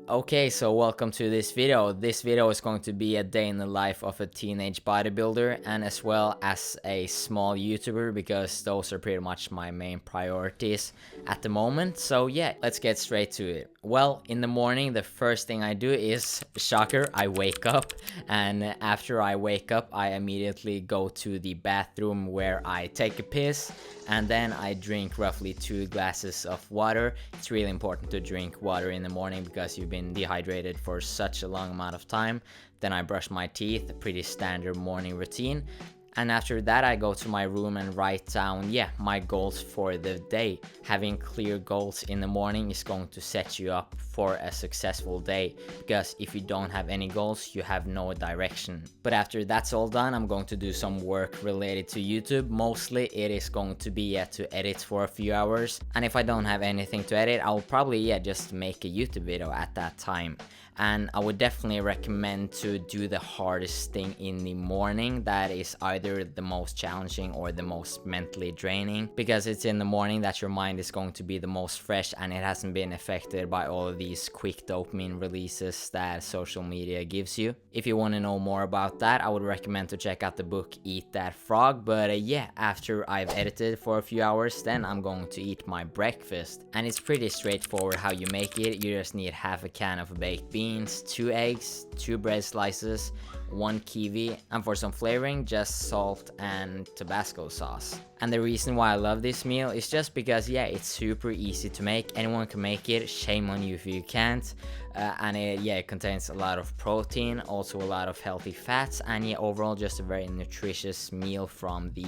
Okay, so welcome to this video. This video is going to be a day in the life of a teenage bodybuilder and as well as a small YouTuber, because those are pretty much my main priorities at the moment. So yeah, let's get straight to it. Well, in the morning, the first thing I do is, shocker, I wake up, and after I wake up, I immediately go to the bathroom where I take a piss, and then I drink roughly 2 glasses of water. It's really important to drink water in the morning because you've been dehydrated for such a long amount of time. Then I brush my teeth, a pretty standard morning routine. And after that, I go to my room and write down, my goals for the day. Having clear goals in the morning is going to set you up for a successful day, because if you don't have any goals, you have no direction. But after that's all done, I'm going to do some work related to YouTube. Mostly it is going to be to edit for a few hours. And if I don't have anything to edit, I'll probably just make a YouTube video at that time. And I would definitely recommend to do the hardest thing in the morning. That is either the most challenging or the most mentally draining, because it's in the morning that your mind is going to be the most fresh and it hasn't been affected by all of these quick dopamine releases that social media gives you. If you want to know more about that, I would recommend to check out the book Eat That Frog. But after I've edited for a few hours, then I'm going to eat my breakfast. And it's pretty straightforward how you make it. You just need half a can of baked beans, 2 eggs, 2 bread slices, 1 kiwi, and for some flavoring, just salt and Tabasco sauce. And the reason why I love this meal is just because, it's super easy to make. Anyone can make it. Shame on you if you can't. And it contains a lot of protein, also a lot of healthy fats, and overall just a very nutritious meal from the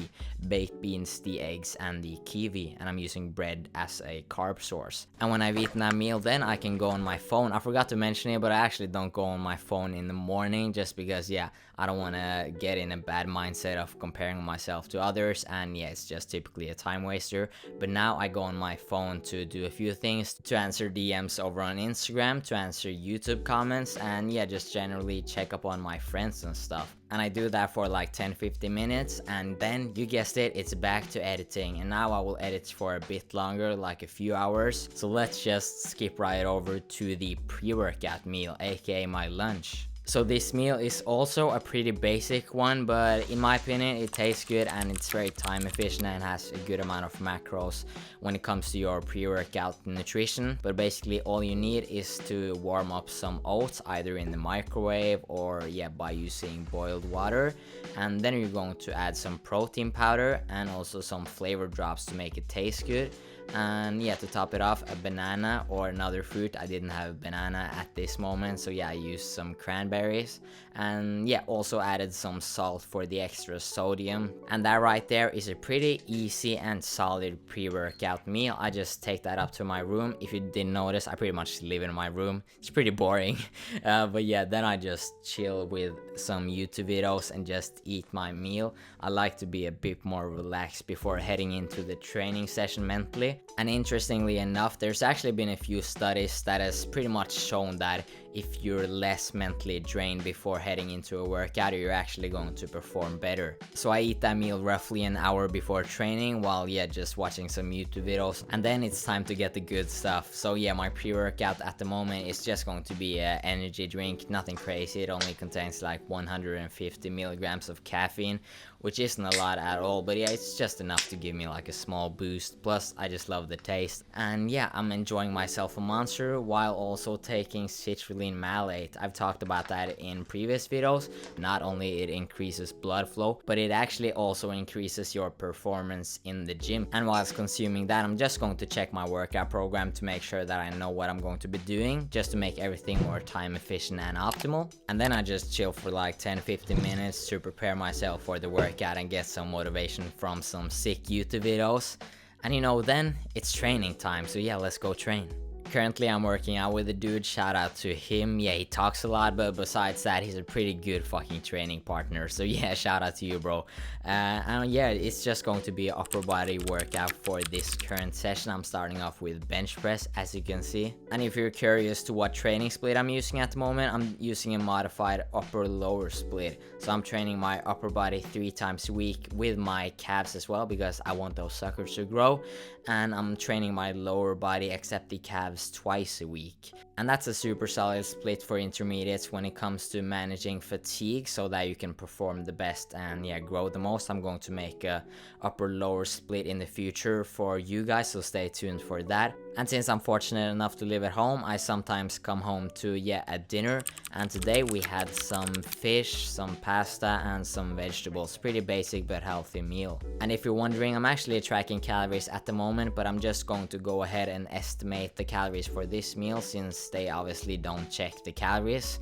baked beans, the eggs, and the kiwi. And I'm using bread as a carb source. And when I've eaten that meal, then I can go on my phone. I forgot to mention it, but I actually don't go on my phone in the morning, just because, I don't want to get in a bad mindset of comparing myself to others, and it's just typically a time waster. But now I go on my phone to do a few things, to answer DMs over on Instagram, to answer YouTube comments, and just generally check up on my friends and stuff. And I do that for like 10-15 minutes, and then you guessed it, it's back to editing. And now I will edit for a bit longer, like a few hours. So let's just skip right over to the pre-workout meal, aka my lunch. So this meal is also a pretty basic one, but in my opinion it tastes good and it's very time efficient and has a good amount of macros when it comes to your pre-workout nutrition. But basically all you need is to warm up some oats, either in the microwave or by using boiled water. And then you're going to add some protein powder and also some flavor drops to make it taste good. And to top it off, a banana or another fruit. I didn't have a banana at this moment, so I used some cranberries. And also added some salt for the extra sodium. And that right there is a pretty easy and solid pre-workout meal. I just take that up to my room. If you didn't notice, I pretty much live in my room. It's pretty boring. But then I just chill with some YouTube videos and just eat my meal. I like to be a bit more relaxed before heading into the training session mentally. And interestingly enough, there's actually been a few studies that has pretty much shown that if you're less mentally drained before heading into a workout, you're actually going to perform better. So I eat that meal roughly an hour before training while just watching some YouTube videos, and then it's time to get the good stuff. So my pre-workout at the moment is just going to be an energy drink, nothing crazy. It only contains like 150 milligrams of caffeine, which isn't a lot at all, but it's just enough to give me like a small boost. Plus I just love the taste, and I'm enjoying myself a monster while also taking citrulline malate. I've talked about that in previous videos. Not only it increases blood flow, but it actually also increases your performance in the gym. And whilst consuming that, I'm just going to check my workout program to make sure that I know what I'm going to be doing, just to make everything more time efficient and optimal. And then I just chill for like 10-15 minutes to prepare myself for the workout and get some motivation from some sick YouTube videos. And then it's training time, so let's go train. Currently I'm working out with a dude, shout out to him. He talks a lot, but besides that, he's a pretty good fucking training partner. So shout out to you, bro. And it's just going to be an upper body workout for this current session. I'm starting off with bench press, as you can see. And if you're curious to what training split I'm using at the moment, I'm using a modified upper lower split. So I'm training my upper body 3 times a week with my calves as well, because I want those suckers to grow. And I'm training my lower body except the calves twice a week. And that's a super solid split for intermediates when it comes to managing fatigue so that you can perform the best and yeah, grow the most. I'm going to make a upper lower split in the future for you guys, so stay tuned for that. And since I'm fortunate enough to live at home, I sometimes come home to a dinner, and today we had some fish, some pasta and some vegetables. Pretty basic but healthy meal. And if you're wondering, I'm actually tracking calories at the moment, but I'm just going to go ahead and estimate the calories for this meal since they obviously don't check the calories.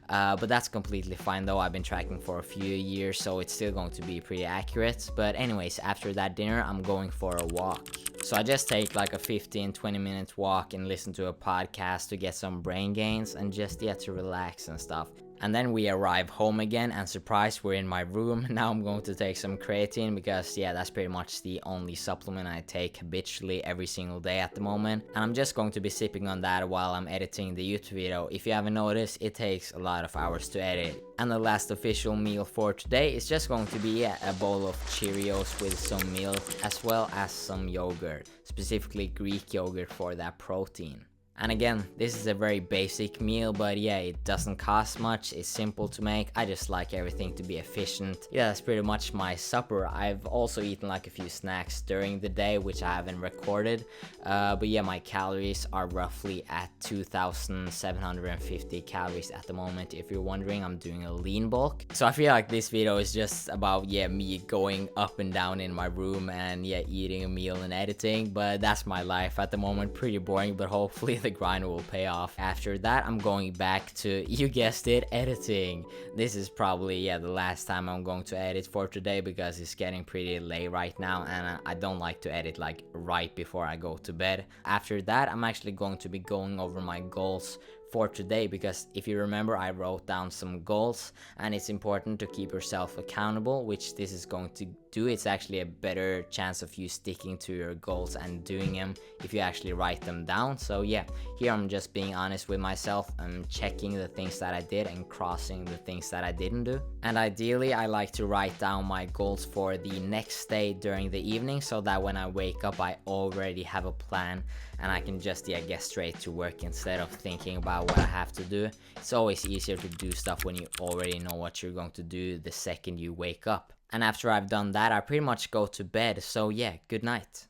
But that's completely fine though. I've been tracking for a few years, so it's still going to be pretty accurate. But anyways, after that dinner, I'm going for a walk. So I just take like a 15-20 minute walk and listen to a podcast to get some brain gains and just to relax and stuff. And then we arrive home again, and surprise, we're in my room. Now I'm going to take some creatine because that's pretty much the only supplement I take habitually every single day at the moment. And I'm just going to be sipping on that while I'm editing the YouTube video. If you haven't noticed, it takes a lot of hours to edit. And the last official meal for today is just going to be a bowl of Cheerios with some milk as well as some yogurt, specifically Greek yogurt for that protein. And again, this is a very basic meal, but it doesn't cost much, it's simple to make. I just like everything to be efficient. That's pretty much my supper. I've also eaten like a few snacks during the day, which I haven't recorded. But my calories are roughly at 2,750 calories at the moment. If you're wondering, I'm doing a lean bulk. So I feel like this video is just about, me going up and down in my room and eating a meal and editing. But that's my life at the moment, pretty boring, but hopefully the grind will pay off. After that, I'm going back to, you guessed it, editing. This is probably the last time I'm going to edit for today because it's getting pretty late right now, and I don't like to edit like right before I go to bed. After that, I'm actually going to be going over my goals for today, because if you remember, I wrote down some goals, and it's important to keep yourself accountable, which this is going to do. It's actually a better chance of you sticking to your goals and doing them if you actually write them down. So here I'm just being honest with myself. I'm checking the things that I did and crossing the things that I didn't do. And ideally, I like to write down my goals for the next day during the evening, so that when I wake up, I already have a plan and I can just get straight to work instead of thinking about what I have to do. It's always easier to do stuff when you already know what you're going to do the second you wake up. And after I've done that, I pretty much go to bed. So good night.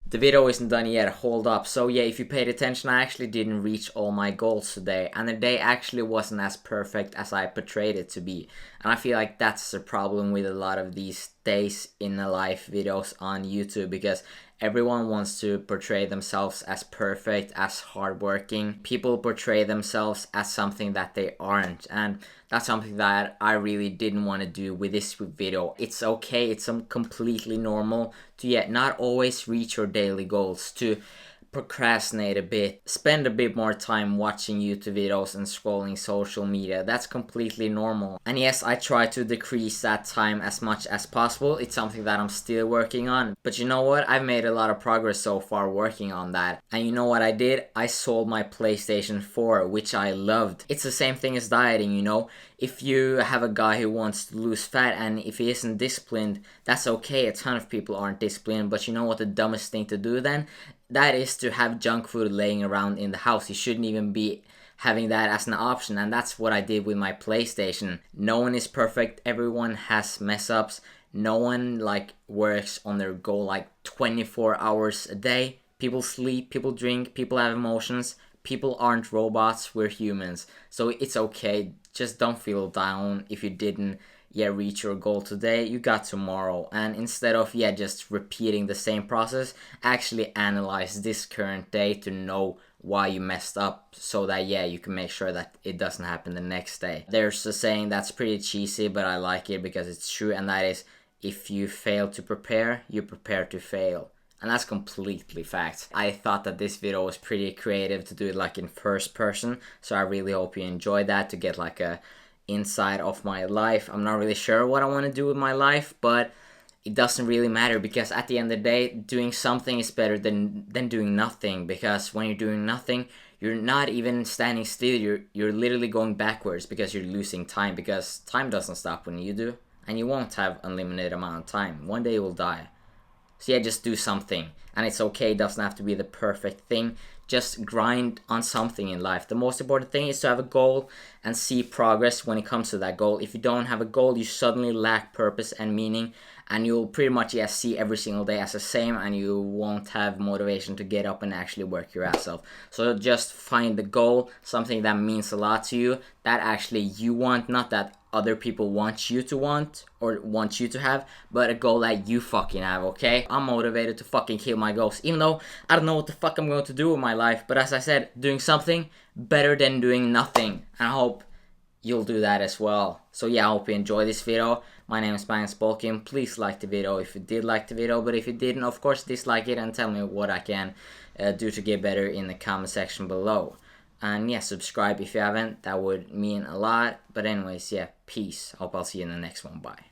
The video isn't done yet, hold up. So if you paid attention, I actually didn't reach all my goals today, and the day actually wasn't as perfect as I portrayed it to be. And I feel like that's the problem with a lot of these days in the life videos on YouTube, because everyone wants to portray themselves as perfect, as hardworking. People portray themselves as something that they aren't, and that's something that I really didn't want to do with this video. It's okay, it's completely normal to not always reach your daily goals, to procrastinate a bit, spend a bit more time watching YouTube videos and scrolling social media. That's completely normal. And yes, I try to decrease that time as much as possible. It's something that I'm still working on. But you know what? I've made a lot of progress so far working on that. And you know what I did? I sold my PlayStation 4, which I loved. It's the same thing as dieting, you know? If you have a guy who wants to lose fat and if he isn't disciplined, that's okay. A ton of people aren't disciplined. But you know what the dumbest thing to do then? That is to have junk food laying around in the house. You shouldn't even be having that as an option, and that's what I did with my PlayStation. No one is perfect. Everyone has mess ups. No one works on their goal 24 hours a day. People sleep, people drink, people have emotions. People aren't robots, we're humans. So it's okay. Just don't feel down if you didn't reach your goal today. You got tomorrow. And instead of just repeating the same process, actually analyze this current day to know why you messed up, so that you can make sure that it doesn't happen the next day. There's a saying that's pretty cheesy, but I like it because it's true, and that is, if you fail to prepare, you prepare to fail. And that's completely fact. I thought that this video was pretty creative to do it in first person, so I really hope you enjoyed that, to get a inside of my life. I'm not really sure what I want to do with my life, but it doesn't really matter, because at the end of the day, doing something is better than doing nothing. Because when you're doing nothing, you're not even standing still, you're literally going backwards, because you're losing time, because time doesn't stop when you do, and you won't have unlimited amount of time. One day you will die. So yeah, just do something. And it's okay, it doesn't have to be the perfect thing. Just grind on something in life. The most important thing is to have a goal and see progress when it comes to that goal. If you don't have a goal, you suddenly lack purpose and meaning, and you'll pretty much see every single day as the same, and you won't have motivation to get up and actually work your ass off. So just find the goal, something that means a lot to you, that actually you want, not that other people want you to want or want you to have, but a goal that you fucking have, okay? I'm motivated to fucking kill my goals, even though I don't know what the fuck I'm going to do with my life, but as I said, doing something better than doing nothing, and I hope you'll do that as well. So yeah, I hope you enjoy this video. My name is Magnus Bulkan. Please like the video if you did like the video, but if you didn't, of course dislike it and tell me what I can do to get better in the comment section below. And yeah, subscribe if you haven't, that would mean a lot. But anyways, yeah, peace. Hope I'll see you in the next one. Bye.